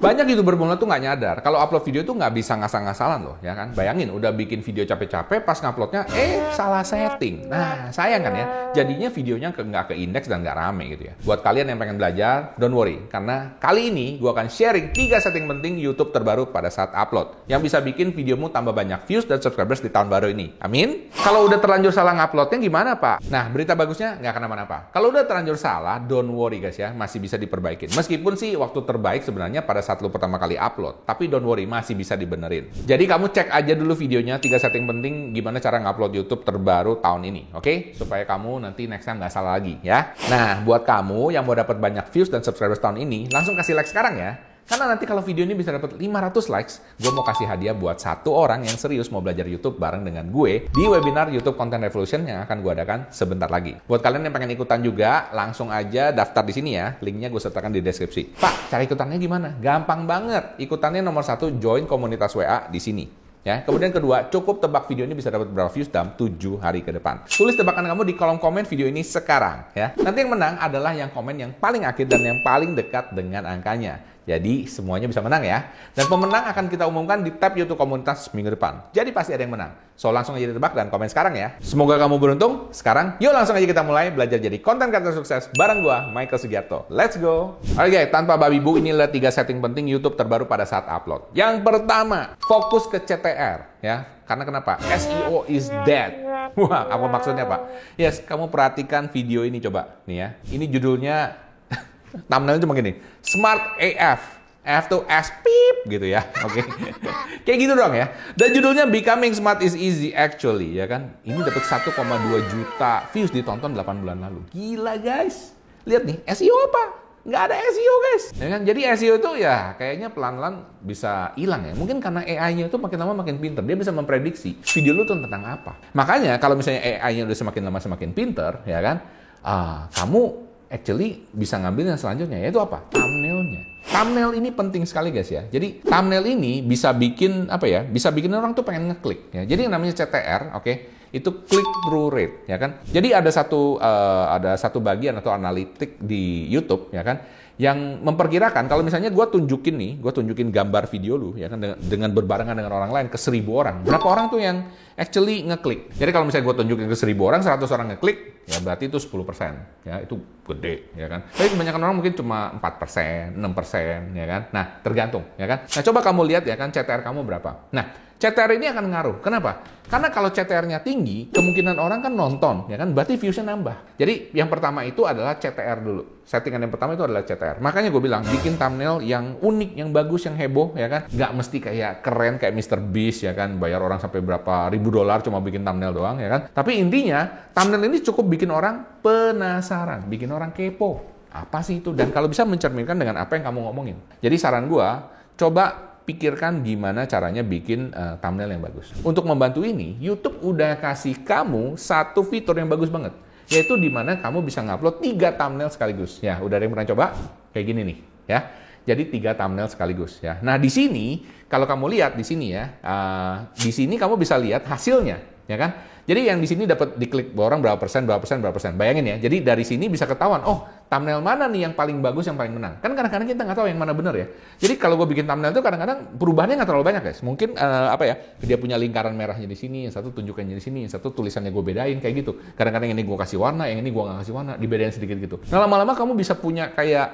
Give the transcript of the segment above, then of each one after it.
Banyak YouTuber pemula tuh nggak nyadar kalau upload video tuh nggak bisa ngasal-ngasalan loh, ya kan? Bayangin udah bikin video capek-capek, pas nguploadnya salah setting. Nah, sayang kan ya. Jadinya videonya nggak ke indeks dan nggak rame gitu ya. Buat kalian yang pengen belajar, don't worry, karena kali ini gua akan sharing 3 setting penting YouTube terbaru pada saat upload yang bisa bikin videomu tambah banyak views dan subscribers di tahun baru ini. Amin. Kalau udah terlanjur salah nguploadnya gimana, Pak? Nah, berita bagusnya nggak kenapa-napa. Kalau udah terlanjur salah, don't worry guys ya, masih bisa diperbaikin. Meskipun sih waktu terbaik sebenarnya pada saat lu pertama kali upload, tapi don't worry, masih bisa dibenerin. Jadi kamu cek aja dulu videonya 3 setting penting gimana cara ngupload YouTube terbaru tahun ini, oke? Supaya kamu nanti next time nggak salah lagi ya. Nah, buat kamu yang mau dapat banyak views dan subscribers tahun ini, langsung kasih like sekarang ya. Karena nanti kalau video ini bisa dapat 500 likes, gue mau kasih hadiah buat 1 orang yang serius mau belajar YouTube bareng dengan gue di webinar YouTube Content Revolution yang akan gue adakan sebentar lagi. Buat kalian yang pengen ikutan juga, langsung aja daftar di sini ya. Linknya gue sertakan di deskripsi. Pak, cara ikutannya gimana? Gampang banget. Ikutannya nomor 1, join komunitas WA di sini. Ya, kemudian kedua, cukup tebak video ini bisa dapat berapa views dalam 7 hari ke depan. Tulis tebakan kamu di kolom komen video ini sekarang ya. Nanti yang menang adalah yang komen yang paling akhir dan yang paling dekat dengan angkanya. Jadi semuanya bisa menang ya. Dan pemenang akan kita umumkan di tab YouTube komunitas minggu depan. Jadi pasti ada yang menang. So langsung aja ditebak dan komen sekarang ya. Semoga kamu beruntung. Sekarang yuk langsung aja kita mulai belajar jadi konten kreator sukses bareng gua Michael Sugiarto. Let's go. Oke, tanpa babi bu, inilah 3 setting penting YouTube terbaru pada saat upload. Yang pertama, fokus ke CTR ya. Karena kenapa? SEO is dead. Wah, apa maksudnya, Pak? Yes, kamu perhatikan video ini coba nih ya. Ini judulnya thumbnailnya cuma gini, Smart AF, F to S pip gitu ya, oke? Kayak gitu dong ya. Dan judulnya Becoming Smart is Easy Actually, ya kan? Ini dapat 1,2 juta views ditonton 8 bulan lalu. Gila guys, lihat nih SEO apa? Nggak ada SEO guys, ya kan? Jadi SEO itu ya kayaknya pelan-pelan bisa hilang ya. Mungkin karena AI-nya itu makin lama makin pinter, dia bisa memprediksi video lu tuh tentang apa. Makanya kalau misalnya AI-nya udah semakin lama semakin pinter, ya kan? Kamu actually bisa ngambil yang selanjutnya, yaitu apa? Thumbnailnya. Thumbnail ini penting sekali guys ya. Jadi thumbnail ini bisa bikin apa ya? Bisa bikin orang tuh pengen ngeklik ya. Jadi yang namanya CTR, oke, itu click through rate ya kan. Jadi ada satu bagian atau analitik di YouTube ya kan, yang memperkirakan kalau misalnya gue tunjukin gambar video lu ya kan dengan berbarengan dengan orang lain ke 1000 orang. Berapa orang tuh yang actually ngeklik? Jadi kalau misalnya gue tunjukin ke 1000 orang, 100 orang ngeklik, ya berarti itu 10%. Ya, itu gede ya kan. Tapi kebanyakan orang mungkin cuma 4%, 6% ya kan. Nah, tergantung ya kan. Nah, coba kamu lihat ya kan CTR kamu berapa. Nah, CTR ini akan ngaruh. Kenapa? Karena kalau CTR-nya tinggi, kemungkinan orang kan nonton, ya kan? Berarti views-nya nambah. Jadi yang pertama itu adalah CTR dulu. Settingan yang pertama itu adalah CTR. Makanya gue bilang, bikin thumbnail yang unik, yang bagus, yang heboh, ya kan? Nggak mesti kayak keren kayak Mr. Beast, ya kan? Bayar orang sampai berapa ribu dolar cuma bikin thumbnail doang, ya kan? Tapi intinya, thumbnail ini cukup bikin orang penasaran, bikin orang kepo. Apa sih itu? Dan kalau bisa mencerminkan dengan apa yang kamu ngomongin. Jadi saran gue, coba pikirkan gimana caranya bikin thumbnail yang bagus. Untuk membantu ini, YouTube udah kasih kamu satu fitur yang bagus banget. Yaitu dimana kamu bisa ngupload 3 thumbnail sekaligus. Ya, udah ada yang pernah coba? Kayak gini nih, ya. Jadi 3 thumbnail sekaligus, ya. Nah, di sini, kalau kamu lihat di sini ya, di sini kamu bisa lihat hasilnya, ya kan? Jadi yang di sini dapat diklik orang berapa persen. Bayangin ya. Jadi dari sini bisa ketahuan, oh thumbnail mana nih yang paling bagus, yang paling menang. Kan kadang-kadang kita nggak tahu yang mana benar ya. Jadi kalau gue bikin thumbnail itu kadang-kadang perubahannya nggak terlalu banyak guys. Mungkin dia punya lingkaran merahnya di sini, yang satu tunjukannya di sini, yang satu tulisannya gue bedain kayak gitu. Kadang-kadang yang ini gue kasih warna, yang ini gue nggak kasih warna, dibedain sedikit gitu. Nah lama-lama kamu bisa punya kayak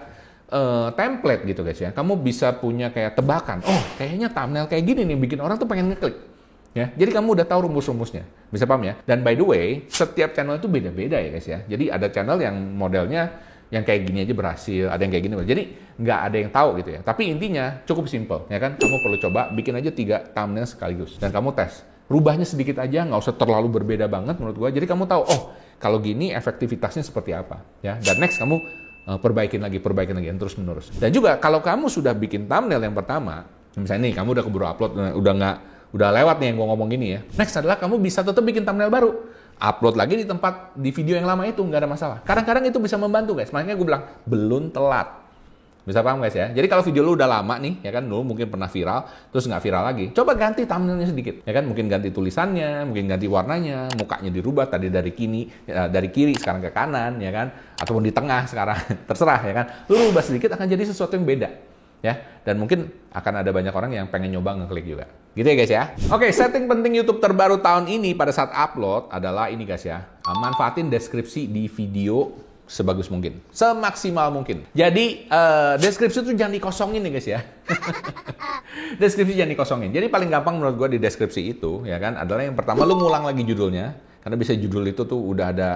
template gitu guys ya. Kamu bisa punya kayak tebakan. Oh kayaknya thumbnail kayak gini nih bikin orang tuh pengen ngeklik. Ya, jadi kamu udah tahu rumus-rumusnya, bisa paham ya? Dan by the way, setiap channel itu beda-beda ya guys ya. Jadi ada channel yang modelnya yang kayak gini aja berhasil, ada yang kayak gini. Jadi nggak ada yang tahu gitu ya. Tapi intinya cukup simple, ya kan? Kamu perlu coba bikin aja 3 thumbnail sekaligus dan kamu tes. Rubahnya sedikit aja, nggak usah terlalu berbeda banget menurut gua. Jadi kamu tahu, oh kalau gini efektivitasnya seperti apa, ya? Dan next kamu perbaikin lagi dan terus menerus. Dan juga kalau kamu sudah bikin thumbnail yang pertama, misalnya nih kamu udah keburu upload, udah lewat nih yang gue ngomong gini ya. Next adalah kamu bisa tetap bikin thumbnail baru. Upload lagi di video yang lama itu, nggak ada masalah. Kadang-kadang itu bisa membantu guys. Makanya gue bilang, belum telat. Bisa paham guys ya? Jadi kalau video lu udah lama nih, ya kan, dulu mungkin pernah viral, terus nggak viral lagi. Coba ganti thumbnailnya sedikit. Ya kan, mungkin ganti tulisannya, mungkin ganti warnanya, mukanya dirubah tadi dari kiri sekarang ke kanan, ya kan? Ataupun di tengah sekarang, terserah ya kan. Lu rubah sedikit akan jadi sesuatu yang beda. ya. Dan mungkin akan ada banyak orang yang pengen nyoba ngeklik juga. Gitu ya guys ya. Oke, setting penting YouTube terbaru tahun ini pada saat upload adalah ini guys ya. Manfaatin deskripsi di video sebagus mungkin, semaksimal mungkin. Jadi deskripsi itu jangan dikosongin nih guys ya. Deskripsi jangan dikosongin. Jadi paling gampang menurut gue di deskripsi itu ya kan adalah yang pertama lu ngulang lagi judulnya, karena bisa judul itu tuh udah ada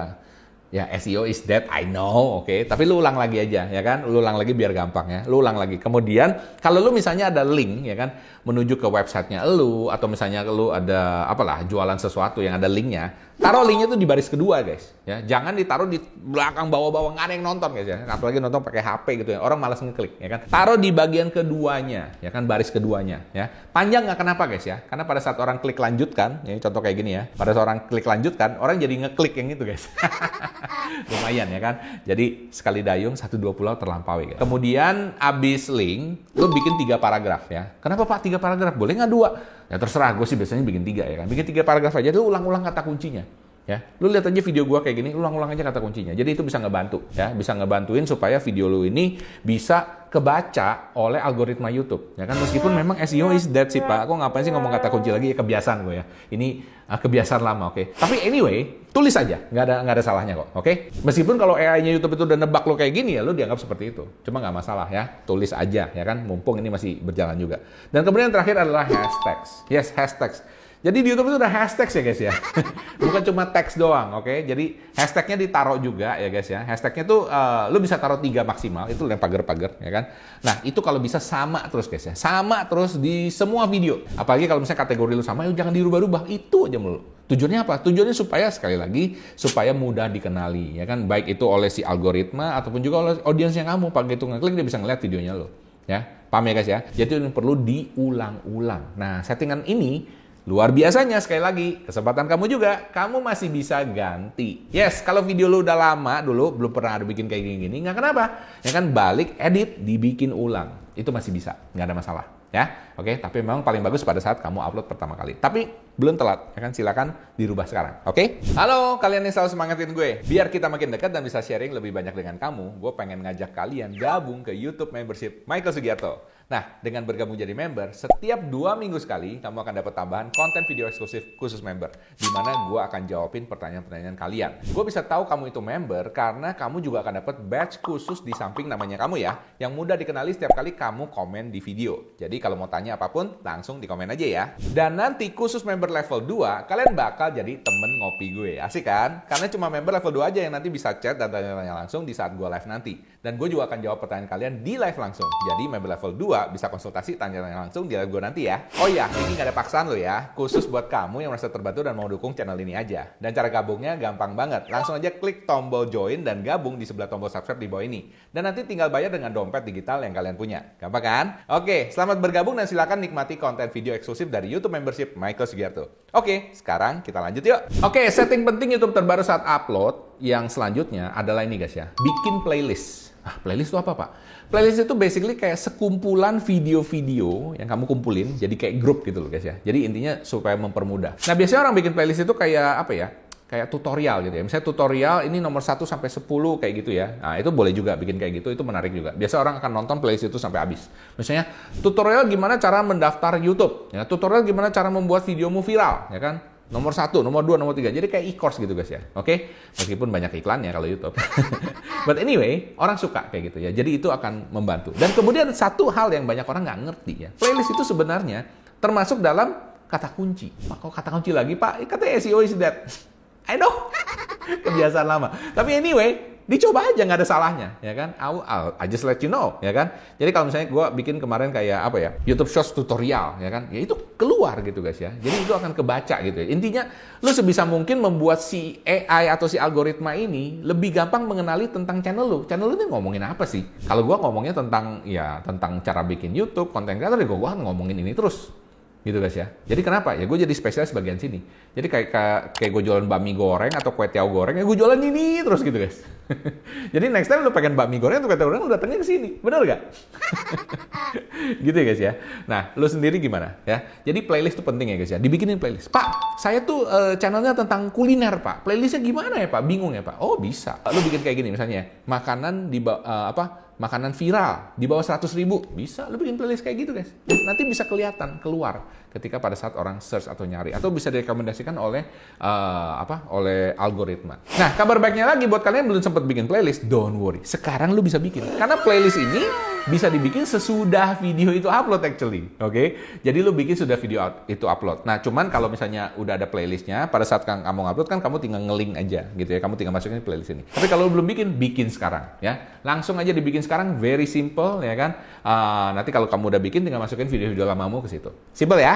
ya SEO is dead, I know, oke. Tapi lu ulang lagi aja, ya kan? Lu ulang lagi biar gampang ya. Lu ulang lagi. Kemudian, kalau lu misalnya ada link, ya kan? Menuju ke websitenya lu, atau misalnya lu ada, apalah, jualan sesuatu yang ada linknya, taruh linknya tuh di baris kedua, guys. Ya, jangan ditaruh di belakang bawah-bawah, nggak ada yang nonton, guys ya. Apalagi nonton pakai HP gitu ya. Orang malas ngeklik, ya kan? Taruh di bagian keduanya, ya kan? Baris keduanya, ya. Panjang nggak kenapa, guys ya? Karena pada saat orang klik lanjutkan, ya contoh kayak gini ya. Pada saat orang klik lanjutkan, orang jadi ngeklik yang itu, guys. Lumayan ya kan. Jadi sekali dayung 1-2 pulau terlampaui. Kan? Kemudian abis link, lu bikin 3 paragraf ya. Kenapa Pak 3 paragraf? Boleh nggak 2? Ya terserah, gue sih biasanya bikin 3 ya kan. Bikin 3 paragraf aja, lu ulang-ulang kata kuncinya. Ya, lu lihat aja video gua kayak gini, lu ulang-ulang aja kata kuncinya. Jadi itu bisa ngebantu, ya, bisa ngebantuin supaya video lu ini bisa kebaca oleh algoritma YouTube. Ya kan, meskipun memang SEO is dead sih Pak. Aku ngapain sih ngomong kata kunci lagi? Ya kebiasaan gue ya. Ini kebiasaan lama, oke. Tapi anyway, tulis aja, nggak ada salahnya kok, oke. Meskipun kalau AI-nya YouTube itu udah nebak lo kayak gini ya, lu dianggap seperti itu. Cuma nggak masalah ya, tulis aja, ya kan. Mumpung ini masih berjalan juga. Dan kemudian yang terakhir adalah hashtags. Yes, hashtags. Jadi di YouTube itu udah hashtags ya guys ya. Bukan cuma teks doang, oke. Jadi hashtagnya ditaruh juga ya guys ya. Hashtagnya tuh lu bisa taruh 3 maksimal, itu yang pagar-pagar ya kan. Nah itu kalau bisa sama terus guys ya. Sama terus di semua video. Apalagi kalau misalnya kategori lu sama, jangan dirubah-rubah. Itu aja mulu. Tujuannya apa? Tujuannya supaya sekali lagi, supaya mudah dikenali ya kan. Baik itu oleh si algoritma ataupun juga oleh audiens yang kamu. Pakai itu ngeklik dia bisa ngeliat videonya lo. Ya, paham ya guys ya. Jadi ini perlu diulang-ulang. Nah settingan ini luar biasanya, sekali lagi, kesempatan kamu juga, kamu masih bisa ganti. Yes, kalau video lu udah lama dulu, belum pernah ada bikin kayak gini, nggak kenapa. Ya kan, balik, edit, dibikin ulang. Itu masih bisa, nggak ada masalah. Ya, oke, tapi memang paling bagus pada saat kamu upload pertama kali. Tapi belum telat, ya kan, silakan dirubah sekarang, oke? Halo, kalian yang selalu semangatin gue. Biar kita makin dekat dan bisa sharing lebih banyak dengan kamu, gue pengen ngajak kalian gabung ke YouTube membership Michael Sugiarto. Nah, dengan bergabung jadi member, setiap 2 minggu sekali, kamu akan dapat tambahan konten video eksklusif khusus member, di mana gue akan jawabin pertanyaan-pertanyaan kalian. Gue bisa tahu kamu itu member karena kamu juga akan dapat badge khusus di samping namanya kamu ya, yang mudah dikenali setiap kali kamu komen di video. Jadi kalau mau tanya apapun, langsung di komen aja ya. Dan nanti khusus member level 2, kalian bakal jadi temen ngopi gue. Asik kan? Karena cuma member level 2 aja yang nanti bisa chat dan tanya-tanya langsung di saat gue live nanti. Dan gue juga akan jawab pertanyaan kalian di live langsung. Jadi member level 2 bisa konsultasi, tanya-tanya langsung di live gue nanti ya. Oh iya, ini gak ada paksaan lo ya. Khusus buat kamu yang merasa terbantu dan mau dukung channel ini aja. Dan cara gabungnya gampang banget. Langsung aja klik tombol join dan gabung di sebelah tombol subscribe di bawah ini. Dan nanti tinggal bayar dengan dompet digital yang kalian punya. Gampang kan? Oke, selamat bergabung dan silakan nikmati konten video eksklusif dari YouTube membership Michael Sugiarto. Oke, sekarang kita lanjut yuk. Oke, setting penting YouTube terbaru saat upload yang selanjutnya adalah ini guys ya. Bikin playlist. Playlist itu apa Pak? Playlist itu basically kayak sekumpulan video-video yang kamu kumpulin jadi kayak grup gitu loh guys ya. Jadi intinya supaya mempermudah. Nah biasanya orang bikin playlist itu kayak apa ya? Kayak tutorial gitu ya. Misalnya tutorial ini nomor 1 sampai 10 kayak gitu ya. Nah itu boleh juga bikin kayak gitu, itu menarik juga. Biasa orang akan nonton playlist itu sampai habis. Misalnya tutorial gimana cara mendaftar YouTube. Ya, tutorial gimana cara membuat videomu viral. Ya kan? Nomor 1, nomor 2, nomor 3. Jadi kayak e-course gitu guys ya. Oke? Meskipun banyak iklannya kalau YouTube. But anyway, orang suka kayak gitu ya. Jadi itu akan membantu. Dan kemudian satu hal yang banyak orang nggak ngerti ya. Playlist itu sebenarnya termasuk dalam kata kunci. Kok kata kunci lagi Pak? Katanya SEO is dead. I know. Kebiasaan lama. Tapi anyway, dicoba aja, nggak ada salahnya, ya kan? I just let you know, ya kan? Jadi kalau misalnya gue bikin kemarin kayak apa ya, YouTube Shorts tutorial, ya kan? Ya itu keluar gitu guys ya. Jadi itu akan kebaca gitu ya. Intinya, lu sebisa mungkin membuat si AI atau si algoritma ini lebih gampang mengenali tentang channel lu. Channel lu ini ngomongin apa sih? Kalau gue ngomongnya tentang cara bikin YouTube, konten kreator, gue ngomongin ini terus. Gitu guys ya. Jadi kenapa? Ya gue jadi spesialis bagian sini. Jadi kayak gue jualan bakmi goreng atau kue tiaw goreng, ya gue jualan ini terus gitu guys. Jadi next time lu pengen bakmi goreng atau kue tiaw goreng, lu datangnya ke sini. Bener gak? Gitu ya guys ya. Nah, lu sendiri gimana ya? Jadi playlist itu penting ya guys ya. Dibikinin playlist. Pak, saya tuh channelnya tentang kuliner Pak. Playlistnya gimana ya Pak? Bingung ya Pak? Oh bisa. Lu bikin kayak gini misalnya. Makanan di makanan viral di bawah 100.000, bisa lu bikin playlist kayak gitu guys. Nanti bisa kelihatan keluar ketika pada saat orang search atau nyari, atau bisa direkomendasikan oleh oleh algoritma. Nah, kabar baiknya lagi buat kalian yang belum sempat bikin playlist, don't worry. Sekarang lu bisa bikin. Karena playlist ini bisa dibikin sesudah video itu upload actually. Oke? Jadi lu bikin sudah video itu upload. Nah, cuman kalau misalnya udah ada playlistnya, pada saat kamu upload kan kamu tinggal nge-link aja gitu ya. Kamu tinggal masukin playlist ini. Tapi kalau lu belum bikin sekarang ya. Langsung aja dibikin sekarang, very simple ya kan. Nanti kalau kamu udah bikin tinggal masukin video-video lamamu ke situ. Simple ya?